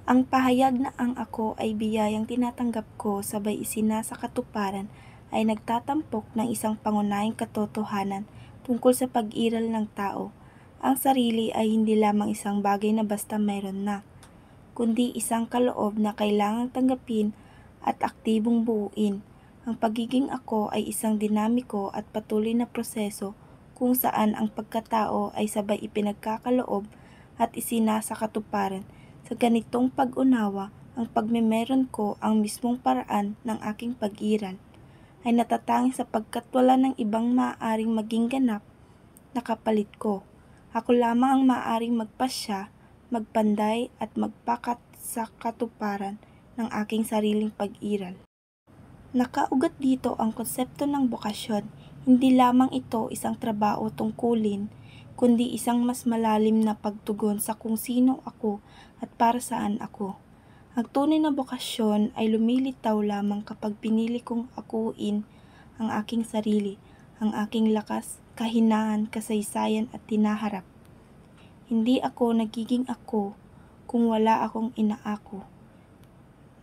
Ang pahayag na ang ako ay biyayang tinatanggap ko sabay isinasakatuparan ay nagtatampok ng isang pangunahing katotohanan tungkol sa pag-iral ng tao. Ang sarili ay hindi lamang isang bagay na basta mayroon na, kundi isang kaloob na kailangang tanggapin at aktibong buuin. Ang pagiging ako ay isang dinamiko at patuloy na proseso kung saan ang pagkatao ay sabay ipinagkakaloob at isinasakatuparan. Sa ganitong pag-unawa, ang pagmemeron ko ang mismong paraan ng aking pag-iral ay natatanging sapagkat wala ng ibang maaaring maging ganap na kapalit ko. Ako lamang ang maaaring magpasya, magpanday at magpakat sa katuparan ng aking sariling pag-iral. Nakaugat dito ang konsepto ng bokasyon. Hindi lamang ito isang trabaho tungkulin, kundi isang mas malalim na pagtugon sa kung sino ako at para saan ako. Ang tunay na bokasyon ay lumilitaw lamang kapag pinili kong akuin ang aking sarili, ang aking lakas, kahinaan, kasaysayan at tinaharap. Hindi ako nagiging ako kung wala akong inaako.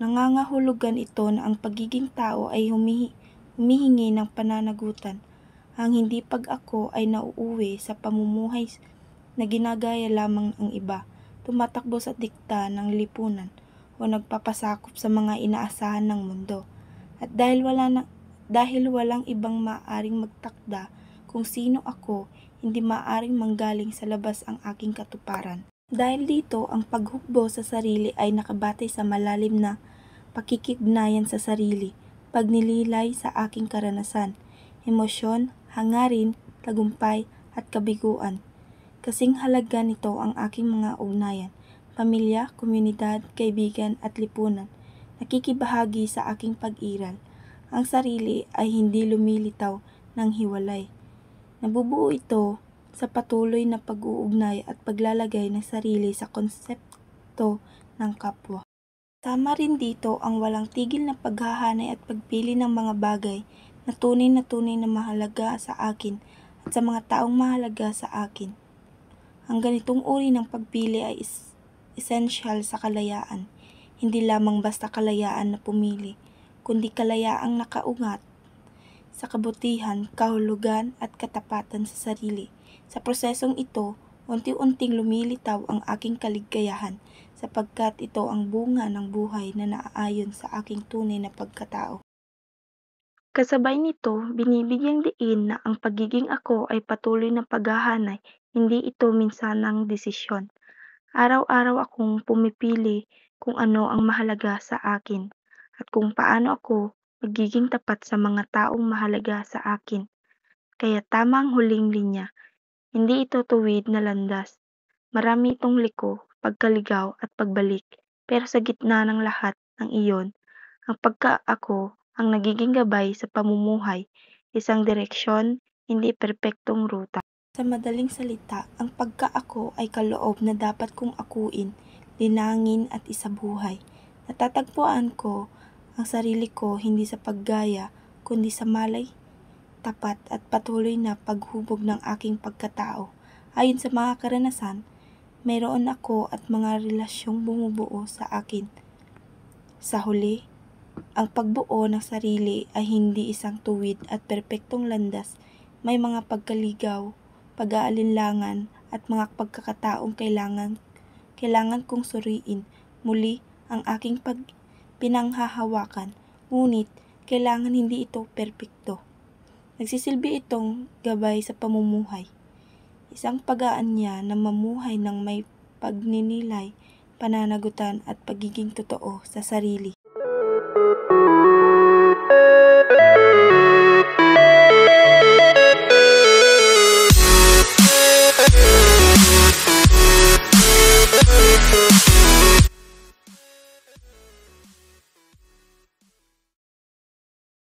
Nangangahulugan ito na ang pagiging tao ay humihingi ng pananagutan. Ang hindi pag-ako ay nauuwi sa pamumuhay na ginagaya lamang ang iba, tumatakbo sa dikta ng lipunan o nagpapasakop sa mga inaasahan ng mundo. At dahil walang ibang maaaring magtakda kung sino ako, hindi maaaring manggaling sa labas ang aking katuparan. Dahil dito, ang paghukbo sa sarili ay nakabatay sa malalim na pakikignayan sa sarili, pagnililay sa aking karanasan, emosyon, hangarin, tagumpay at kabiguan. Kasing halaga nito ang aking mga ugnayan, pamilya, komunidad, kaibigan at lipunan, nakikibahagi sa aking pag-iral. Ang sarili ay hindi lumilitaw ng hiwalay. Nabubuo ito sa patuloy na pag-uugnay at paglalagay ng sarili sa konsepto ng kapwa. Tama rin dito ang walang tigil na paghahanay at pagpili ng mga bagay na tunay na mahalaga sa akin at sa mga taong mahalaga sa akin. Ang ganitong uri ng pagpili ay esensyal sa kalayaan, hindi lamang basta kalayaan na pumili, kundi kalayaang nakaungat sa kabutihan, kahulugan at katapatan sa sarili. Sa prosesong ito, unti-unting lumilitaw ang aking kaligayahan sapagkat ito ang bunga ng buhay na naaayon sa aking tunay na pagkatao. Kasabay nito, binibigyang diin na ang pagiging ako ay patuloy na paghahanay, hindi ito minsanang desisyon. Araw-araw akong pumipili kung ano ang mahalaga sa akin at kung paano ako magiging tapat sa mga taong mahalaga sa akin. Kaya tama ang huling linya, hindi ito tuwid na landas. Marami itong liko, pagkaligaw at pagbalik, pero sa gitna ng lahat ng iyon, ang pagka-ako ang nagiging gabay sa pamumuhay, isang direksyon, hindi perpektong ruta. Sa madaling salita, ang pagka-ako ay kaloob na dapat kong akuin, linangin at isabuhay. Natatagpuan ko ang sarili ko hindi sa paggaya, kundi sa malay, tapat at patuloy na paghubog ng aking pagkatao. Ayon sa mga karanasan, mayroon ako at mga relasyong bumubuo sa akin. Sa huli, ang pagbuo ng sarili ay hindi isang tuwid at perpektong landas. May mga pagkaligaw, pag-aalinlangan at mga pagkakataong kailangan kong suriin muli ang aking pinanghahawakan. Ngunit kailangan hindi ito perpekto. Nagsisilbi itong gabay sa pamumuhay. Isang pag-aanya na mamuhay ng may pagninilay, pananagutan at pagiging totoo sa sarili.